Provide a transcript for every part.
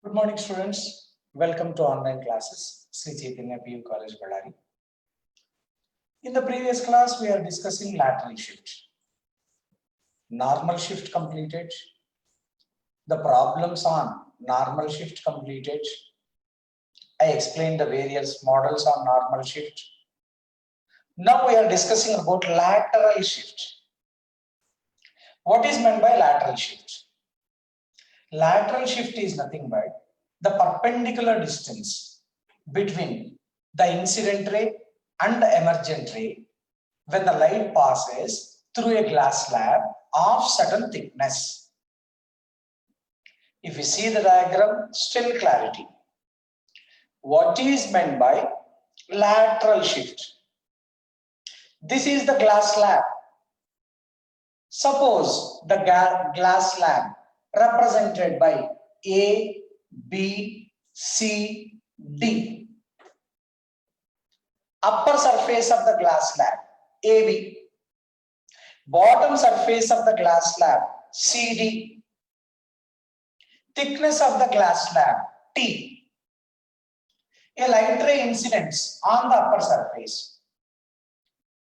Good morning, students. Welcome to online classes, Sri Chaitanya PU College, Ballari. In the previous class, we are discussing lateral shift. Normal shift completed. The problems on normal shift completed. I explained the various models on normal shift. Now we are discussing about lateral shift. What is meant by lateral shift? Lateral shift is nothing but the perpendicular distance between the incident ray and the emergent ray when the light passes through a glass slab of certain thickness. If you see the diagram, still clarity. What is meant by lateral shift? This is the glass slab. Suppose the glass slab represented by A, B, C, D. Upper surface of the glass slab, AB. Bottom surface of the glass slab, CD. Thickness of the glass slab, T. A light ray incidence on the upper surface.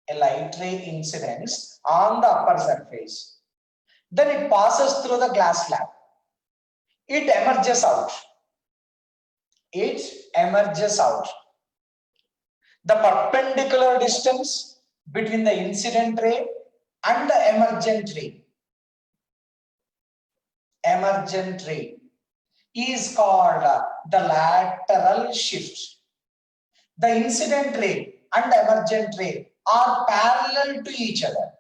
A light ray incidence on the upper surface. Then it passes through the glass slab. It emerges out. It emerges out. The perpendicular distance between the incident ray and the emergent ray is called the lateral shift. The incident ray and the emergent ray are parallel to each other,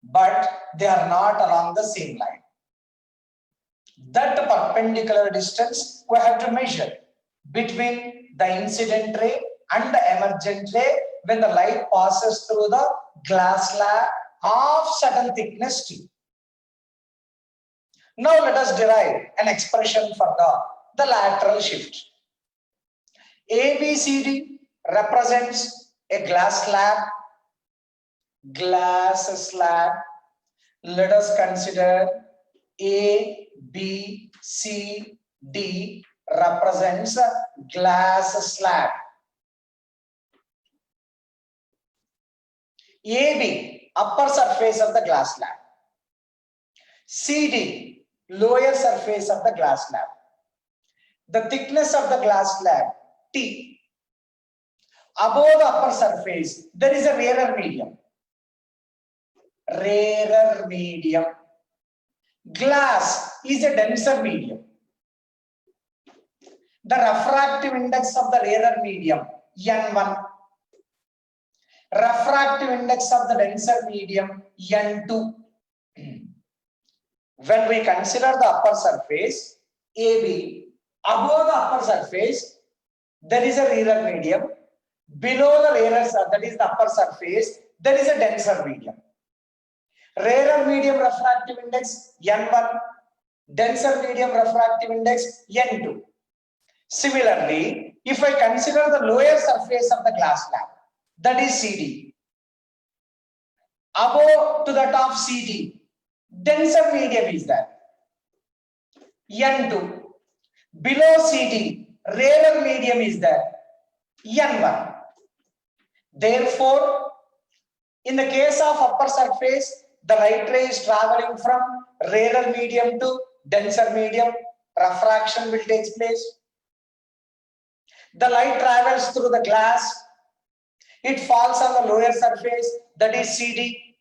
but they are not along the same line. That perpendicular distance we have to measure between the incident ray and the emergent ray when the light passes through the glass slab of certain thickness T. Now let us derive an expression for the lateral shift. ABCD represents a glass slab. Let us consider A, B, C, D represents a glass slab. AB, upper surface of the glass slab. CD, lower surface of the glass slab. The thickness of the glass slab, T. Above the upper surface, there is a rarer medium. Rarer medium. Glass is a denser medium. The refractive index of the rarer medium, N1. Refractive index of the denser medium, N2. When we consider the upper surface, AB, above the upper surface, there is a rarer medium. Below the rarer, that is the upper surface, there is a denser medium. Rarer medium refractive index, N1. Denser medium refractive index, N2. Similarly, if I consider the lower surface of the glass slab, that is CD. Above to the top CD, denser medium is there, N2. Below CD, rarer medium is there, N1. Therefore, in the case of upper surface, the light ray is traveling from rarer medium to denser medium. Refraction will take place. The light travels through the glass. It falls on the lower surface, that is CD.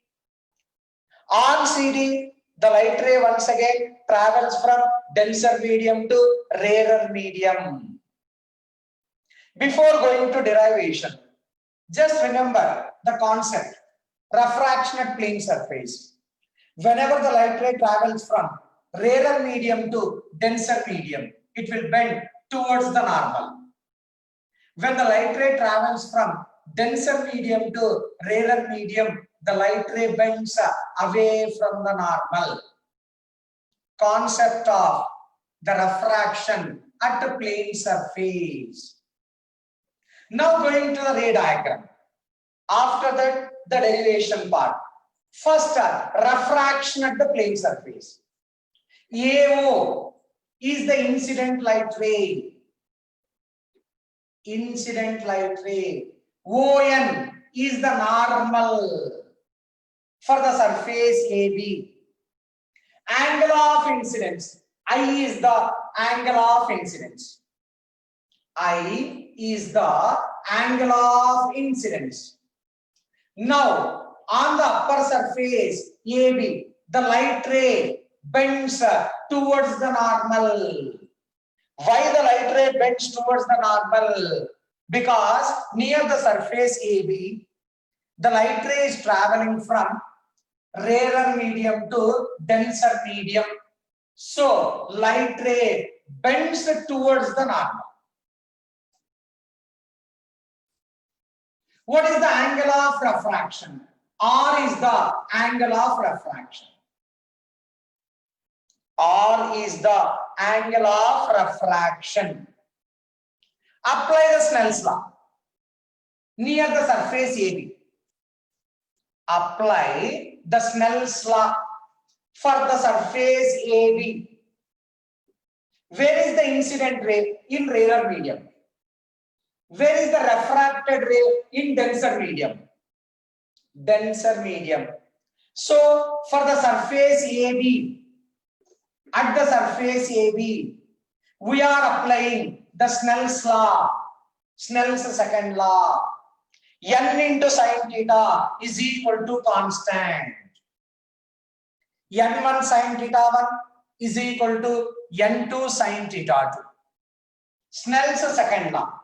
On CD, the light ray once again travels from denser medium to rarer medium. Before going to derivation, just remember the concept, refraction at plane surface. Whenever the light ray travels from rarer medium to denser medium, it will bend towards the normal. When the light ray travels from denser medium to rarer medium, the light ray bends away from the normal. Concept of the refraction at the plane surface. Now going to the ray diagram. After that, the derivation part. First, refraction at the plane surface. AO is the incident light ray. Incident light ray. ON is the normal for the surface AB. Angle of incidence. I is the angle of incidence. I is the angle of incidence. Now, on the upper surface AB, the light ray bends towards the normal. Why the light ray bends towards the normal? Because near the surface AB, the light ray is traveling from rarer medium to denser medium. So, light ray bends towards the normal. What is the angle of refraction? R is the angle of refraction. R is the angle of refraction. Apply the Snell's law near the surface AB. Apply the Snell's law for the surface AB. Where is the incident ray? In rarer medium. Where is the refracted ray? In denser medium. Denser medium. So, for the surface AB, at the surface AB, we are applying the Snell's law, Snell's second law. N into sine theta is equal to constant. N1 sine theta 1 is equal to N2 sine theta 2. Snell's second law.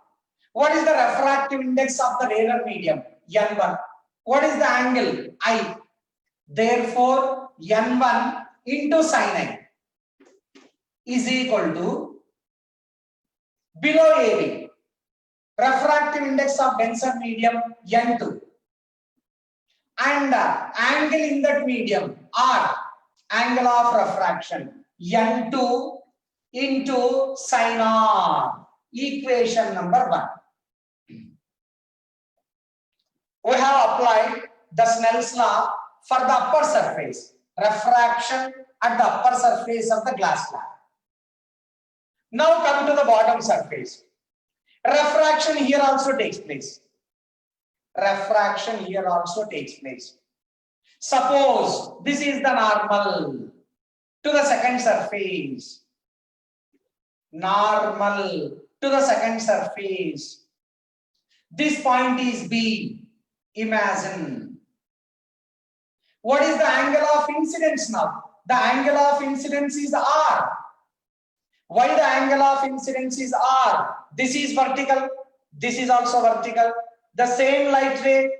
What is the refractive index of the rarer medium? N1. What is the angle? I. Therefore, N1 into sine I is equal to below AB. Refractive index of denser medium N2. And angle in that medium R. Angle of refraction N2 into sine R. Equation number 1. We have applied the Snell's law for the upper surface, refraction at the upper surface of the glass slab. Now come to the bottom surface. Refraction here also takes place. Refraction here also takes place. Suppose this is the normal to the second surface. Normal to the second surface. This point is B. Imagine. What is the angle of incidence now? The angle of incidence is R. Why the angle of incidence is R? This is vertical. This is also vertical. The same light ray,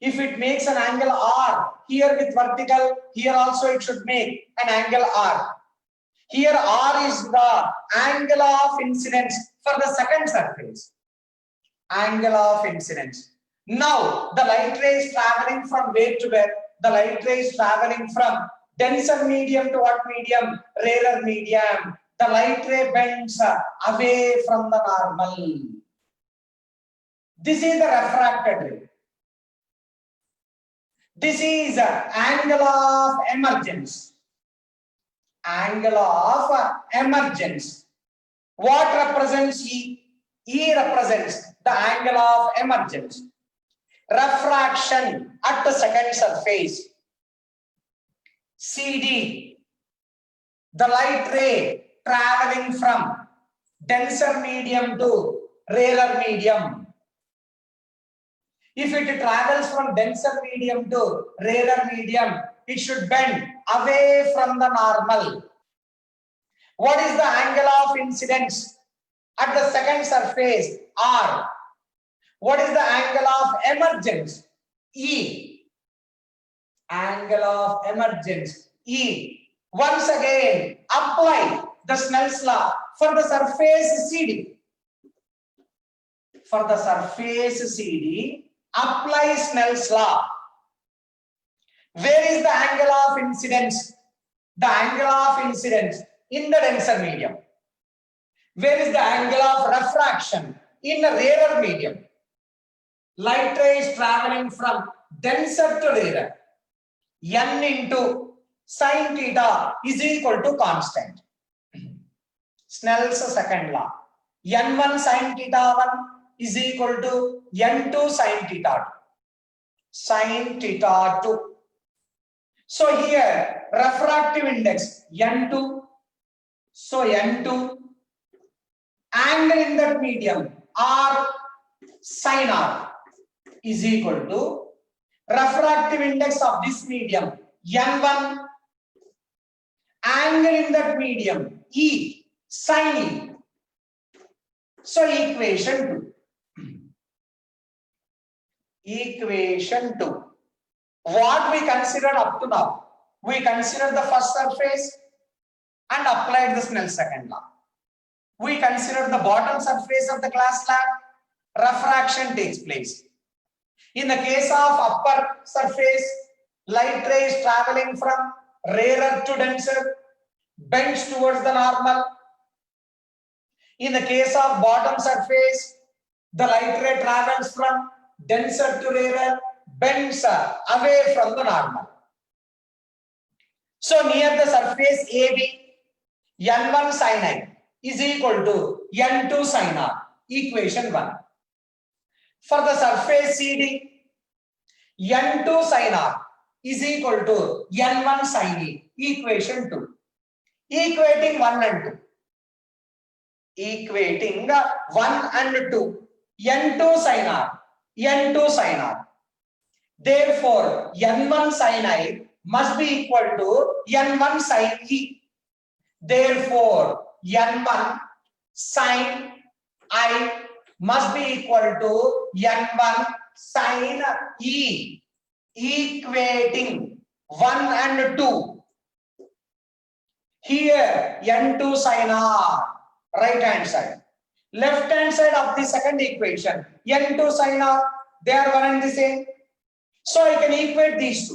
if it makes an angle R, here with vertical, here also it should make an angle R. Here R is the angle of incidence for the second surface. Angle of incidence. Now, the light ray is traveling from where to where? The light ray is traveling from denser medium to what medium? Rarer medium. The light ray bends away from the normal. This is the refracted ray. This is angle of emergence. Angle of emergence. What represents E? E represents the angle of emergence. Refraction at the second surface. CD. The light ray traveling from denser medium to rarer medium. If it travels from denser medium to rarer medium, it should bend away from the normal. What is the angle of incidence at the second surface? R. What is the angle of emergence? E. Angle of emergence. E. Once again, apply the Snell's law for the surface CD. For the surface CD, apply Snell's law. Where is the angle of incidence? The angle of incidence in the denser medium. Where is the angle of refraction? In the rarer medium. Light ray is traveling from denser to rarer. N into sine theta is equal to constant. Snell's second law. N1 sin theta 1 is equal to N2 sin theta 2. Sin theta 2. So here refractive index N2. So N2, angle in that medium R sin R is equal to refractive index of this medium N1, angle in that medium E sin E. So equation 2. Equation 2. What we considered up to now? We considered the first surface and applied the Snell's second law. We considered the bottom surface of the glass slab. Refraction takes place. In the case of upper surface, light rays traveling from rarer to denser, bends towards the normal. In the case of bottom surface, the light ray travels from denser to rarer, bends away from the normal. So near the surface AB, N1 sin I is equal to N2 sin R, equation 1. For the surface CD, N2 sin R is equal to N1 sin E, equation 2. Equating 1 and 2. Equating 1 and 2. N2 sin R, N2 sin R. Therefore, N1 sin I must be equal to N1 sin E. Therefore, N1 sin I must be equal to N1 sin E, equating 1 and 2. Here, N2 sin R, right hand side. Left hand side of the second equation, N2 sin R, they are one and the same. So I can equate these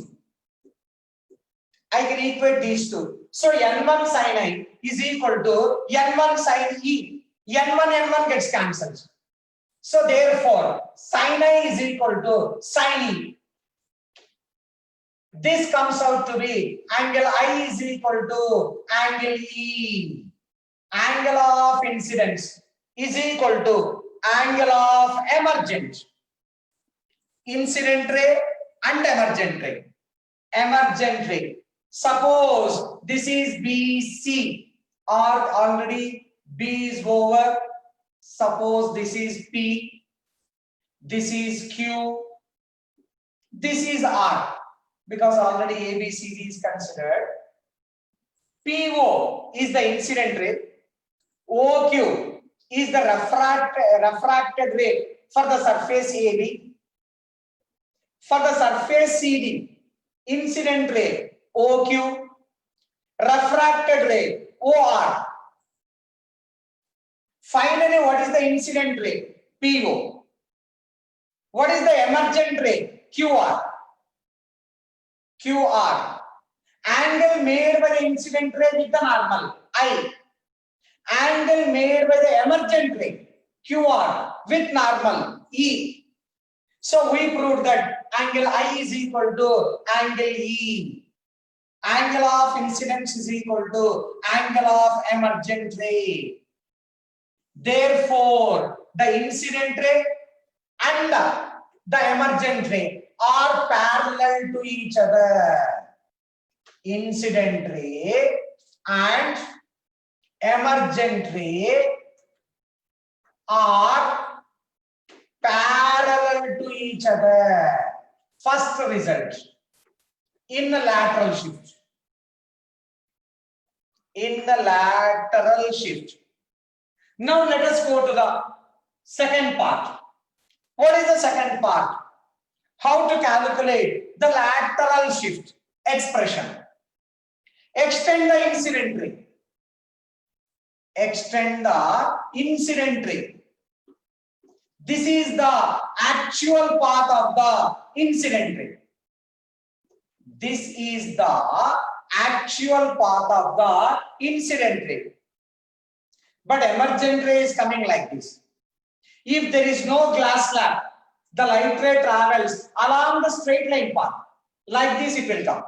two. So N1 sin I is equal to N1 sin E. N1 gets cancelled. So therefore, sin I is equal to sin E. This comes out to be angle I is equal to angle E. Angle of incidence is equal to angle of emergent. Incident ray and emergent ray. Emergent ray. Suppose this is BC, or already B is over. Suppose this is P, this is Q, this is R, because already ABCD is considered. PO is the incident ray, OQ is the refracted ray for the surface AB. For the surface CD, incident ray OQ, refracted ray OR. Finally, what is the incident ray? PO. What is the emergent ray? QR. QR. Angle made by the incident ray with the normal I. Angle made by the emergent ray QR with normal E. So we proved that angle I is equal to angle E. Angle of incidence is equal to angle of emergent ray. Therefore, the incident ray and the emergent ray are parallel to each other. Incident ray and emergent ray are parallel to each other. First result, in the lateral shift. Now let us go to the second part. What is the second part? How to calculate the lateral shift expression. Extend the incident ray. This is the actual path of the incident ray. But emergent ray is coming like this. If there is no glass slab, the light ray travels along the straight line path. Like this it will come.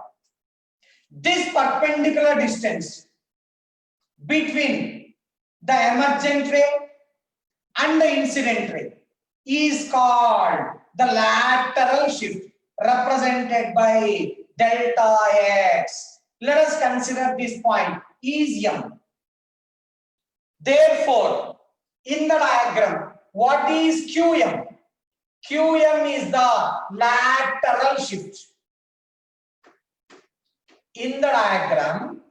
This perpendicular distance between the emergent ray and the incident ray is called the lateral shift, represented by delta x. Let us consider this point is m. Therefore, in the diagram, what is qm? Qm is the lateral shift. In the diagram,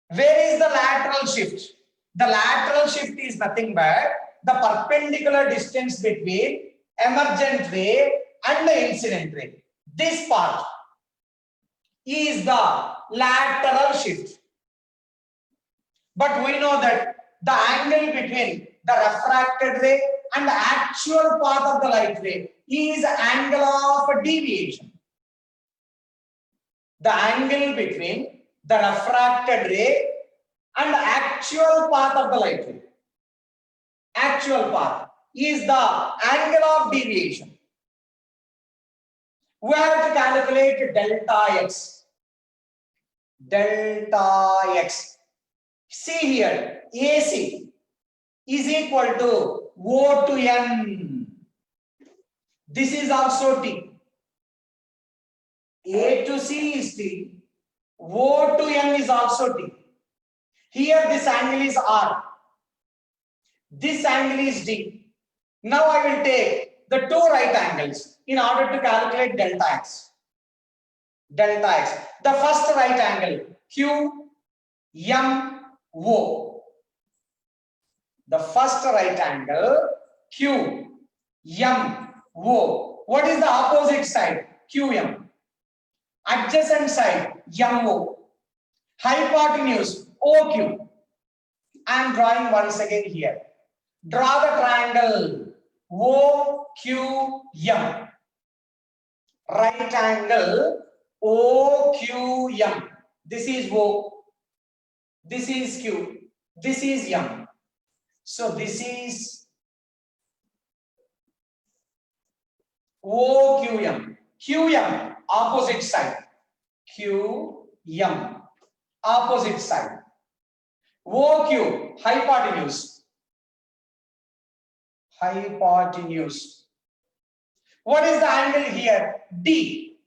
where is the lateral shift? The lateral shift is nothing but the perpendicular distance between emergent ray and the incident ray. This part is the lateral shift. But we know that the angle between the refracted ray and the actual path of the light ray is angle of deviation. The angle between the refracted ray and the actual path of the light ray, actual path, is the angle of deviation. We have to calculate delta x. Delta x. See here, AC is equal to O to N. This is also T. A to C is T. O to N is also T. Here this angle is R. This angle is D. Now I will take the two right angles in order to calculate delta x. Delta x. The first right angle, Q, M, O. The first right angle, Q, M, O. What is the opposite side? QM. Adjacent side, MO. Hypotenuse, OQ. I am drawing once again here. Draw the triangle OQM. Right angle OQM. This is O. This is Q. This is M. So this is OQM. QM, opposite side. QM, opposite side. OQ, hypotenuse. Hypotenuse. What is the angle here? D.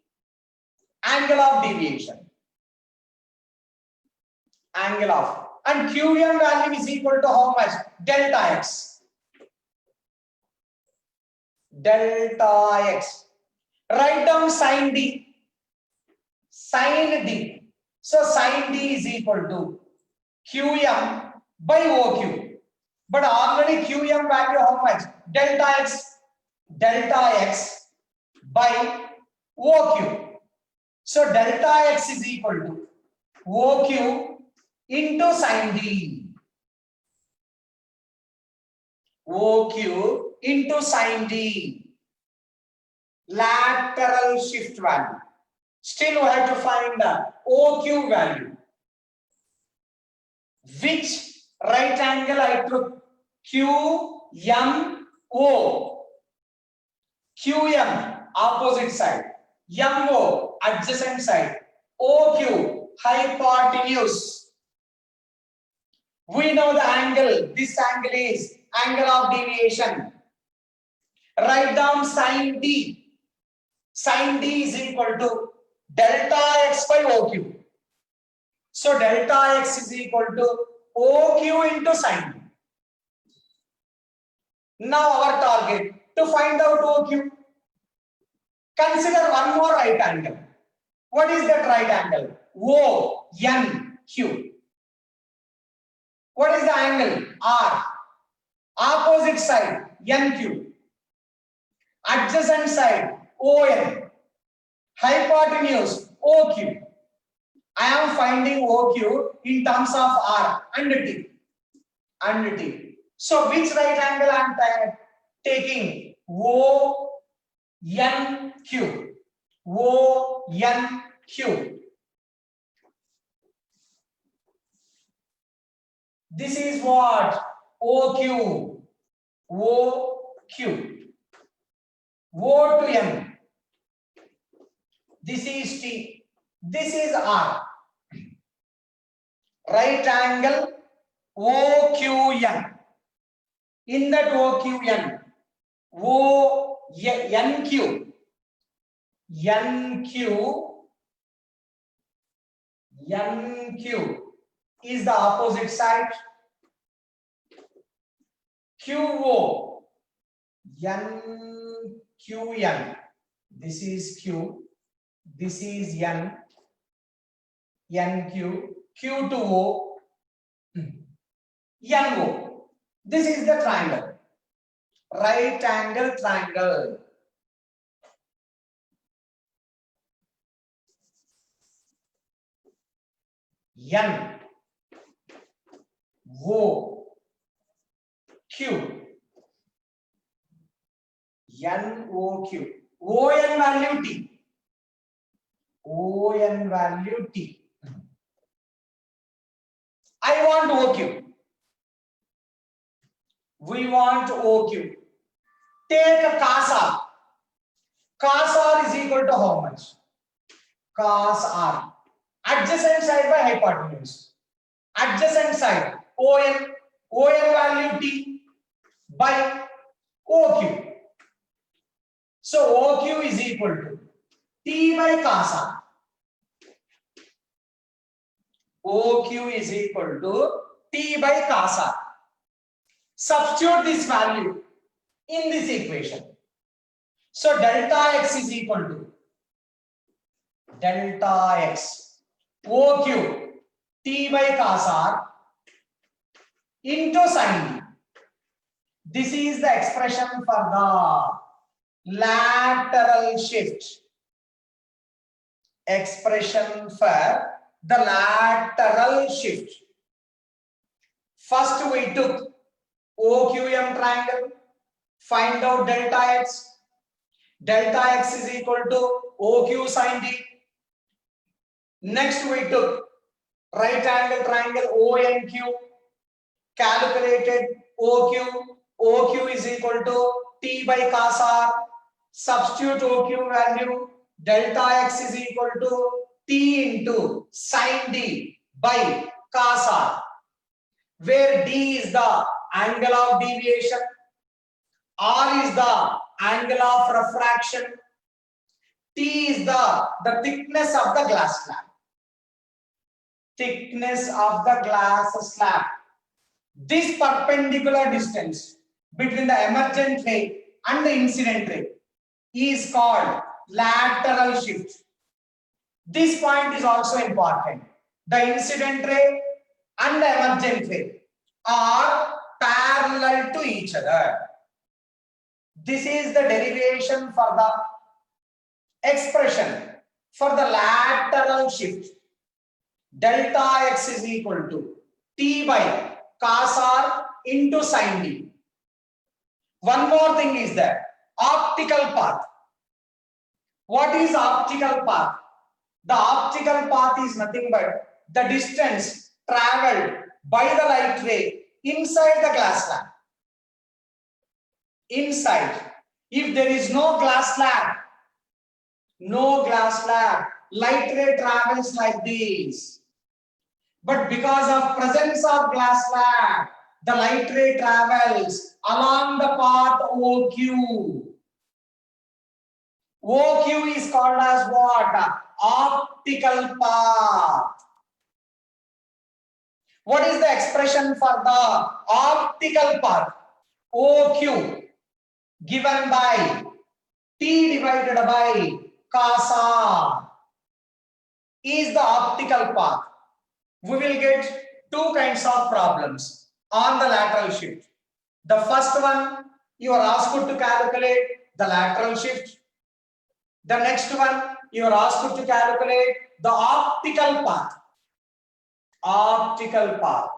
Angle of deviation. Angle of. And QM value is equal to how much? Delta x. Delta x. Write down sine D. Sine D. So sine D is equal to QM by OQ. But already QM value how much? Delta x. Delta x by OQ. So delta x is equal to OQ into sine D. OQ into sine D. Lateral shift value. Still we have to find the OQ value. Which right angle I took? QMO. QM, opposite side. MO, adjacent side. OQ, hypotenuse. We know the angle. This angle is angle of deviation. Write down sine D. Sine D is equal to delta x by OQ. So delta x is equal to OQ into sine D. Now our target to find out OQ. Consider one more right angle. What is that right angle? ONQ. What is the angle? R. Opposite side, NQ. Adjacent side, ON. Hypotenuse, OQ. I am finding OQ in terms of R and T. And T. So which right angle I am taking? ONQ. ONQ. This is what? OQ. OQ. O to N. This is T. This is R. Right angle OQN. In that OQN, NQ is the opposite side. QO, NQN. This is Q. This is N. NQ. Q to O. NO. This is the triangle. Right angle triangle. N O Q. N O Q. O N value T. O N value T. I want OQ. We want OQ. Take a cos R. Cos R is equal to how much? Cos R. Adjacent side by hypotenuse. Adjacent side ON value T by OQ. So OQ is equal to T by cos R. OQ is equal to T by cos R. Substitute this value in this equation. So delta X is equal to delta X OQ T by cos R into sin D. This is the expression for the lateral shift. Expression for the lateral shift. First we took OQM triangle, find out delta X. Delta X is equal to OQ sin D. Next we took right angle triangle ONQ, calculated OQ. OQ is equal to T by cos R. Substitute OQ value. Delta X is equal to T into sin D by cos R, where D is the angle of deviation, R is the angle of refraction, T is the thickness of the glass slab. Thickness of the glass slab. This perpendicular distance between the emergent ray and the incident ray is called lateral shift. This point is also important. The incident ray and the emergent ray are parallel to each other. This is the derivation for the expression for the lateral shift. Delta X is equal to T by cos R into sin D. One more thing is that optical path. What is optical path? The optical path is nothing but the distance traveled by the light ray inside the glass slab. Inside. If there is no glass slab, light ray travels like this. But because of presence of glass slab, the light ray travels along the path OQ. OQ is called as what? Optical path. What is the expression for the optical path? OQ given by T divided by cos R is the optical path. We will get two kinds of problems on the lateral shift. The first one, you are asked to calculate the lateral shift. The next one, you are asked to calculate the optical path. Optical path.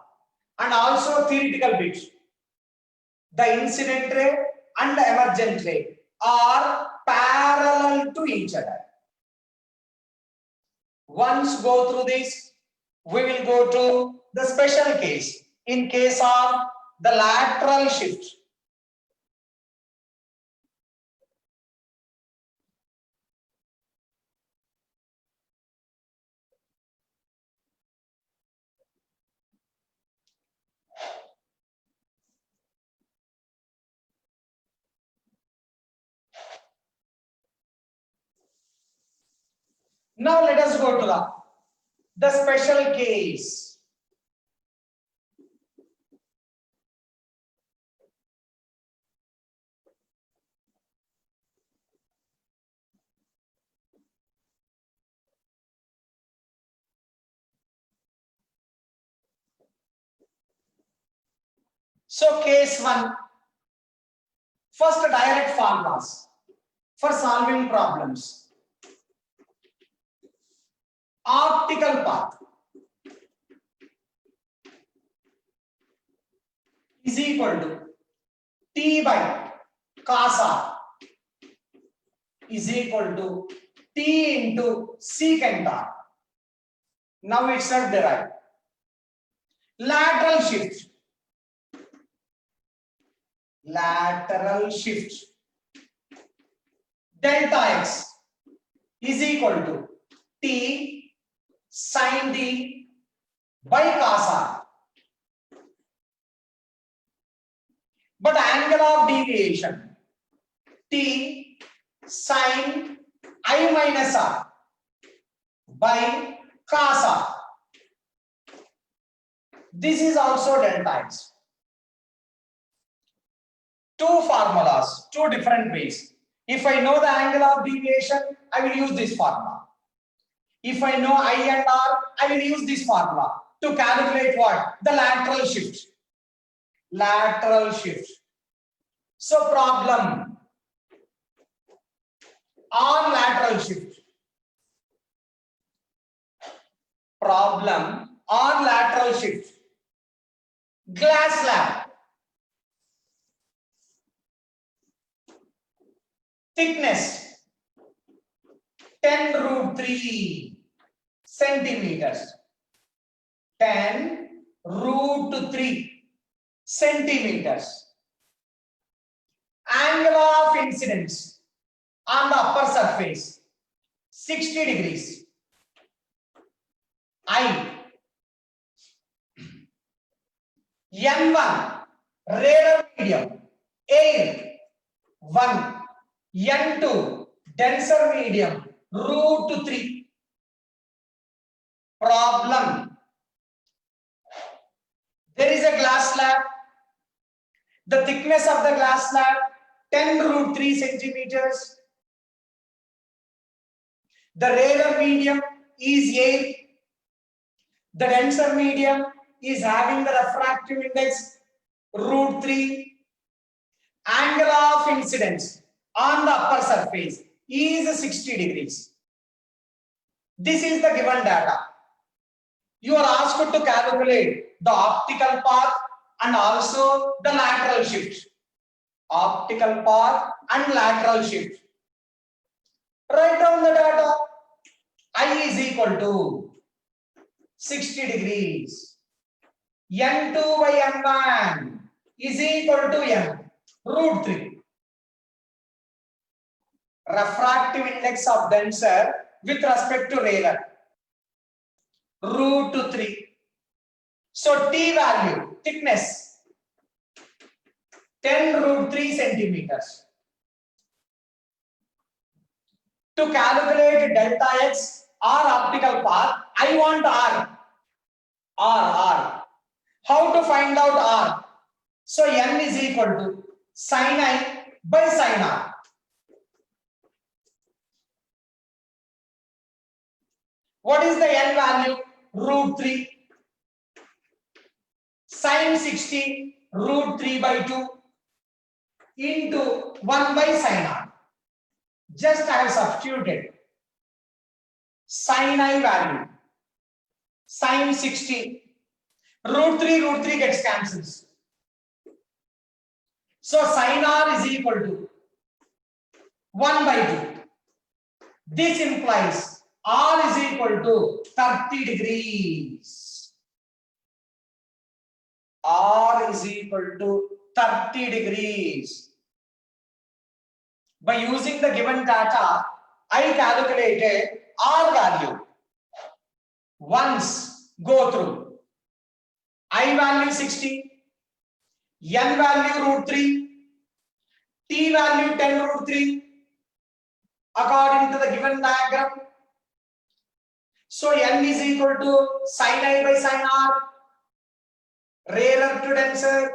And also theoretical bit. The incident ray and the emergent ray are parallel to each other. Once go through this, we will go to the special case. In case of the lateral shift. Now let us go to the special case. So case 1, first direct formulas for solving problems. Optical path is equal to T by cos R is equal to T into secant R. Now itself derived. Lateral shift. Lateral shift. Delta X is equal to T sin D by cos R. But angle of deviation T sin I minus R by cos R. This is also delta X. Two formulas, two different ways. If I know the angle of deviation, I will use this formula. If I know I and R, I will use this formula to calculate what? The lateral shift. Lateral shift. So problem on lateral shift. Problem on lateral shift. Glass slab. Thickness 10√3 centimeters. 10√3 centimeters. Angle of incidence on the upper surface 60 degrees. I. N1 rarer medium air 1. N2 denser medium √3. Problem. There is a glass slab. The thickness of the glass slab 10√3 centimeters. The rarer medium is air. The denser medium is having the refractive index √3. Angle of incidence on the upper surface is 60 degrees. This is the given data. You are asked to calculate the optical path and also the lateral shift. Optical path and lateral shift. Write down the data. I is equal to 60 degrees. N2 by N1 is equal to N √3. Refractive index of denser with respect to rarer √3. So T value, thickness 10√3 centimeters. To calculate delta X or optical path, I want R. How to find out R? So N is equal to sin I by sin R. What is the N value? √3. Sin 60 √3 by 2 into 1 by sin R. Just I have substituted sin I value. Sin 60 √3 gets cancels. So sin R is equal to 1 by 2. This implies R is equal to 30 degrees. R is equal to 30 degrees. By using the given data, I calculated R value. Once go through. I value 60, N value √3, T value 10√3. According to the given diagram, So n is equal to sin I by sin r, rarer to denser,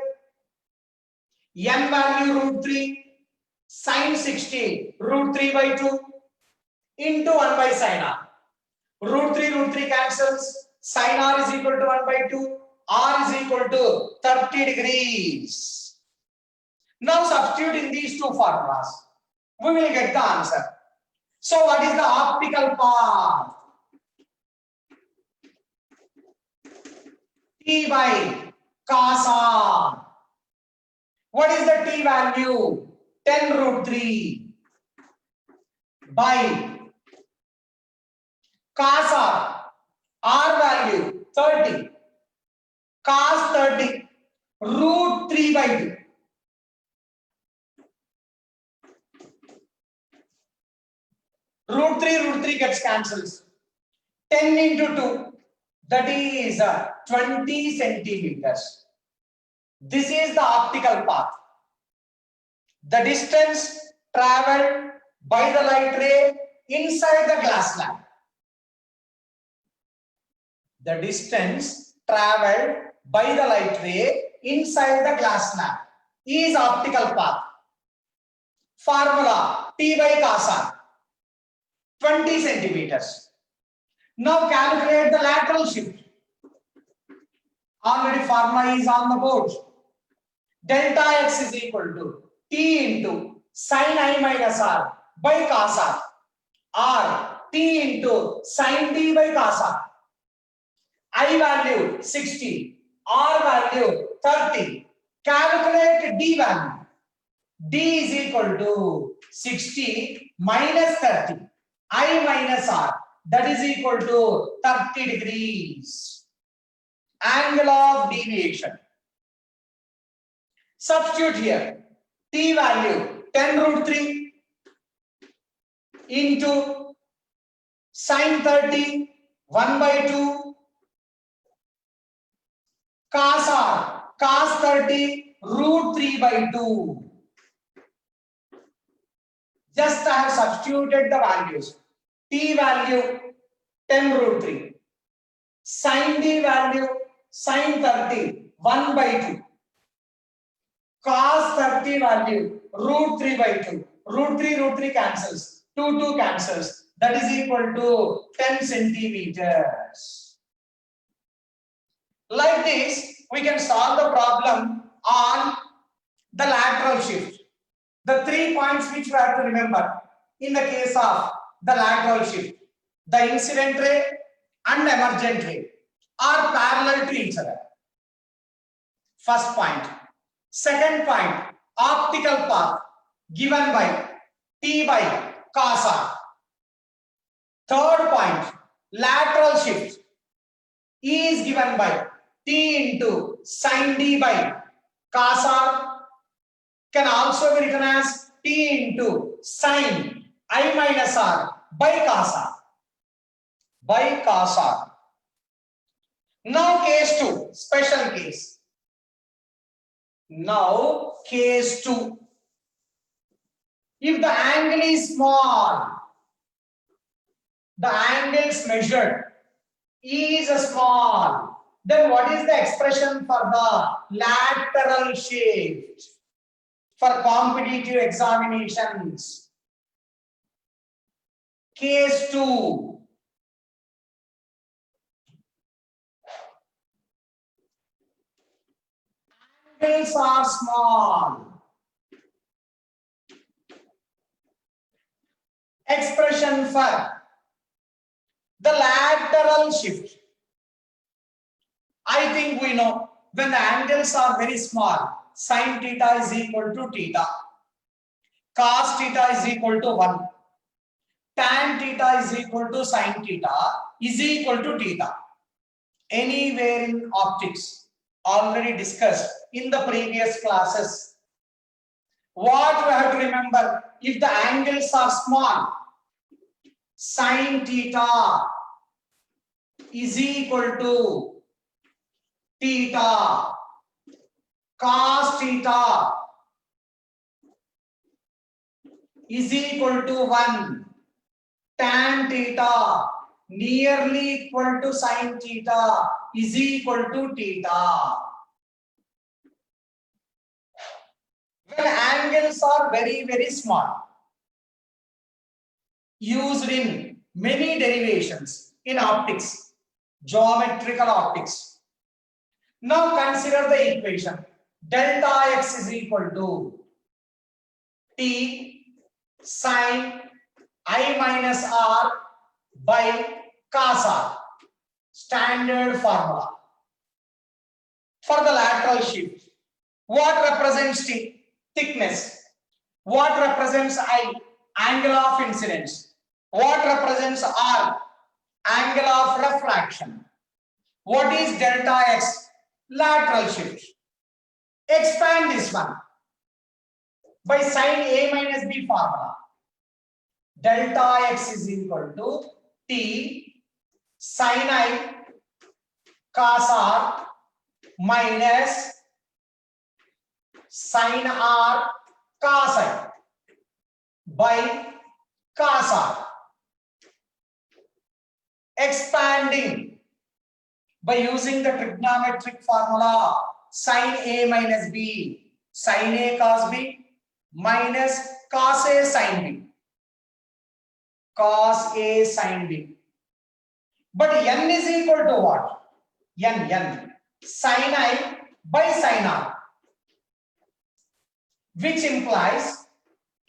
n value root 3, sin 60 root 3 by 2 into 1 by sin r. Root 3 cancels, sin r is equal to 1 by 2, r is equal to 30 degrees. Now substitute in these two formulas, we will get the answer. So what is the optical path? T by cos r. What is the t value? 10 root 3 by cos r. R value 30. Cos 30 root 3 by 2. Root 3 gets cancelled. 10 into 2, that is 20 centimeters. This is the optical path. The distance traveled by the light ray inside the glass slab. The distance traveled by the light ray inside the glass slab is optical path. Formula T by cos r, 20 centimeters. Now calculate the lateral shift. Already formula is on the board. Delta x is equal to T into sin I minus r by cos r, or T into sin t by cos r. I value 60, r value 30. Calculate d value. D is equal to 60 minus 30. I minus r, that is equal to 30 degrees. Angle of deviation. Substitute here. T value 10 root 3 into sin 30 1 by 2 cos r, cos 30 root 3 by 2. Just I have substituted the values. T value 10 root 3. Sin d value sin 30 1 by 2. Cos 30 value root 3 by 2. Root 3 cancels. 2 cancels. That is equal to 10 centimeters. Like this, we can solve the problem on the lateral shift. The 3 points which we have to remember in the case of the lateral shift: the incident ray and emergent ray are parallel to each other. First point. Second point, optical path given by T by cos r. Third point, lateral shift is given by T into sin d by cos r, can also be written as T into sin I minus r by cos r. By cos r. Now case 2, special case. Now case 2. If the angle is small, the angles measured is small, then what is the expression for the lateral shift for competitive examinations? Case 2. Angles are small. Expression for the lateral shift. I think we know when the angles are very small, sin theta is equal to theta, cos theta is equal to 1, tan theta is equal to sin theta is equal to theta. Anywhere in optics, already discussed in the previous classes. What we have to remember, if the angles are small, sin theta is equal to theta, cos theta is equal to 1, tan theta nearly equal to sin theta is equal to theta. When angles are very, very small, used in many derivations in optics, geometrical optics. Now consider the equation. Delta x is equal to T sin I minus R by cos R. Standard formula. For the lateral shift, what represents T? Thickness. What represents I? Angle of incidence. What represents R? Angle of refraction. What is delta x? Lateral shift. Expand this one by sin A minus B formula. Delta x is equal to T sin I cos R minus sin R cos I by cos R. Expanding by using the trigonometric formula sin A minus B, sin A cos B minus cos A sin B, cos A sin B. But n is equal to what? N sin I by sin R, which implies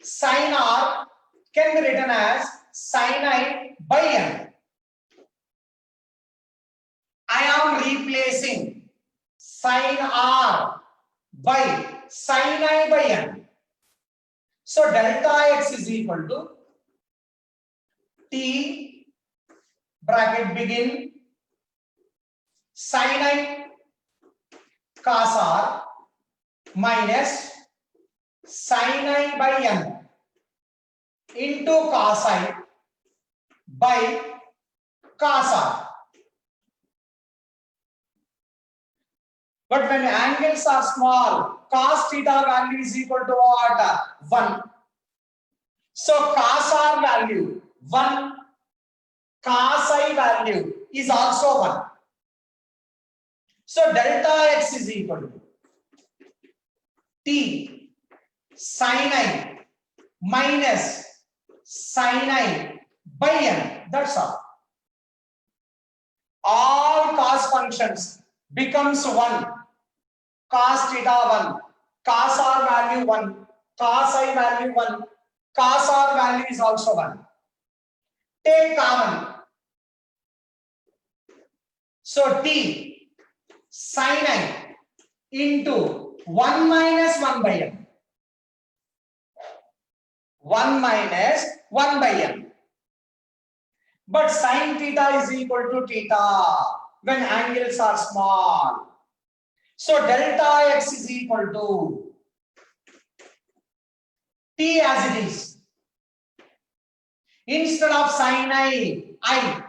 sin R can be written as sin I by n. I am replacing sin R by sin I by n. So delta x is equal to T bracket begin sin I cos R minus sin I by n into cos I by cos R. But when angles are small, cos theta value is equal to what? 1. So cos R value 1, cos I value is also 1. So delta x is equal to T sin I minus sin I by n. That's all. All cos functions becomes 1. Cos theta 1, cos R value 1, cos I value 1, cos R value is also 1. Take common. So T sin I into 1 minus 1 by n. 1 minus 1 by n. But sin theta is equal to theta when angles are small. So delta x is equal to T as it is. Instead of sin I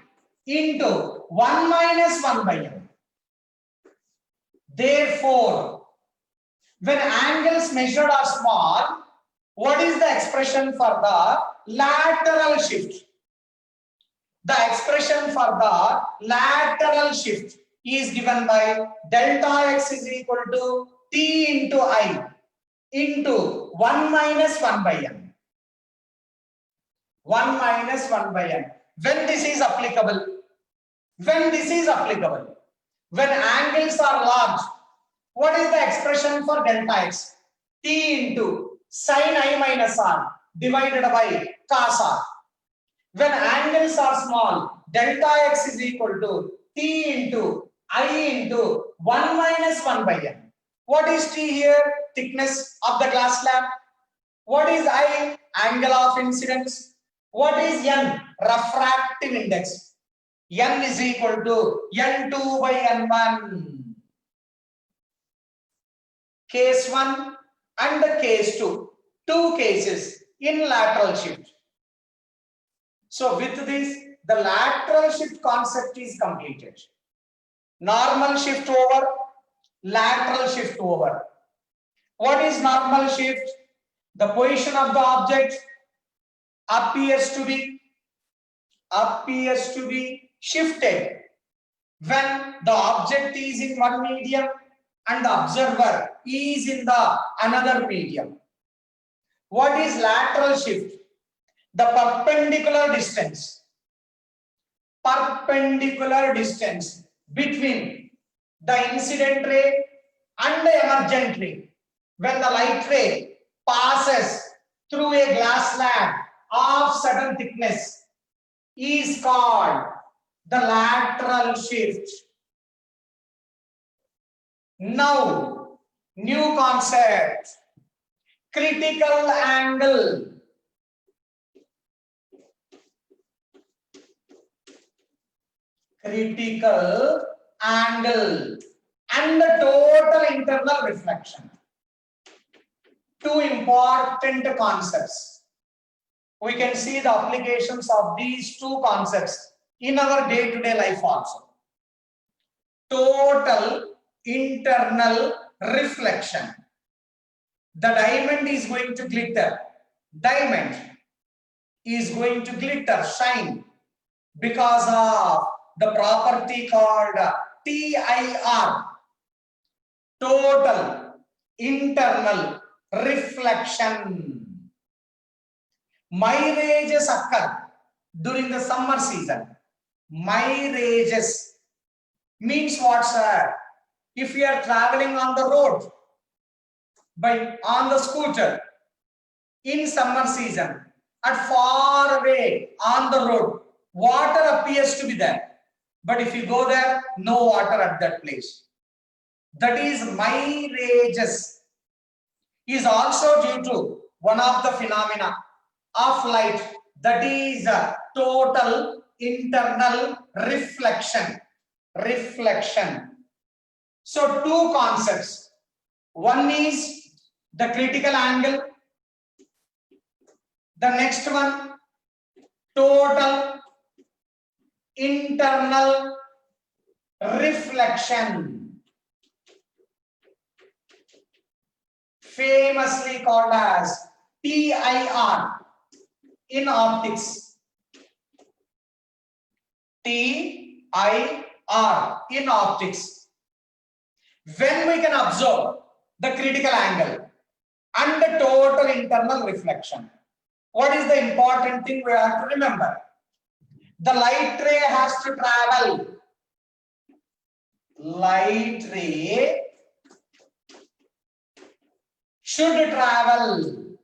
into 1 minus 1 by n. Therefore, when angles measured are small, what is the expression for the lateral shift? The expression for the lateral shift is given by delta x is equal to T into I into 1 minus 1 by n. 1 minus 1 by n. When this is applicable? When this is applicable? When angles are large, what is the expression for delta x? T into sin I minus R divided by cos R. When angles are small, delta x is equal to T into I into 1 minus 1 by n. What is T here? Thickness of the glass slab. What is I? Angle of incidence. What is n? Refractive index. N is equal to N2 by N1. Case 1 and the case 2. Two cases in lateral shift. So with this, the lateral shift concept is completed. Normal shift over, lateral shift over. What is normal shift? The position of the object appears to be shifted when the object is in one medium and the observer is in the another medium. What is lateral shift? The perpendicular distance between the incident ray and the emergent ray. When the light ray passes through a glass slab of certain thickness is called the lateral shift. Now, new concept, critical angle. Critical angle and the total internal reflection. Two important concepts. We can see the applications of these two concepts in our day-to-day life also. Total internal reflection. The diamond is going to glitter. Diamond is going to glitter, shine, because of the property called TIR, total internal reflection. Mirages occur during the summer season. Mirages means what, sir? If you are traveling on the road on the scooter in summer season, at far away on the road, water appears to be there. But if you go there, no water at that place. That is mirages. Is also due to one of the phenomena of light, that is total internal reflection. So two concepts. One is the critical angle. The next one, total internal reflection, famously called as TIR in optics. TIR in optics. When we can observe the critical angle and the total internal reflection, what is the important thing we have to remember? The light ray has to travel. Light ray should travel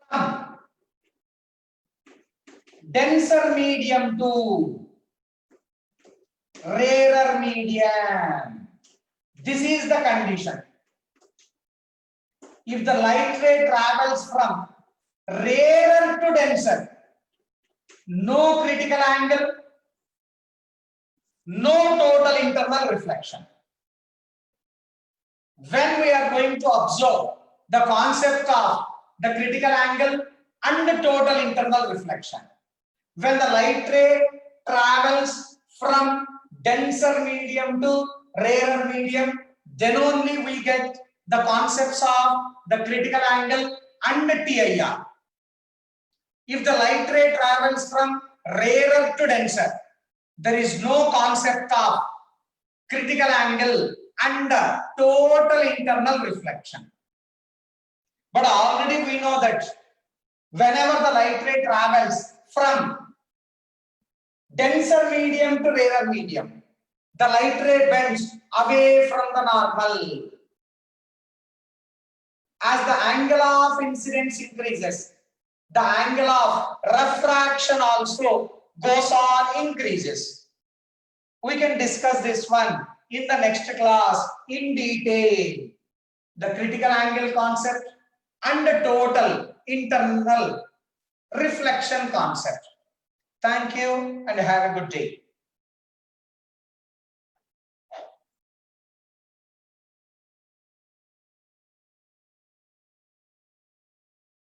from denser medium to rarer medium. This is the condition. If the light ray travels from rarer to denser, no critical angle, no total internal reflection. When we are going to observe the concept of the critical angle and the total internal reflection, when the light ray travels from denser medium to rarer medium, then only we get the concepts of the critical angle and the TIR. If the light ray travels from rarer to denser, there is no concept of critical angle and total internal reflection. But already we know that whenever the light ray travels from denser medium to rarer medium, the light ray bends away from the normal. As the angle of incidence increases, the angle of refraction also goes on increases. We can discuss this one in the next class in detail. The critical angle concept and the total internal reflection concept. Thank you and have a good day.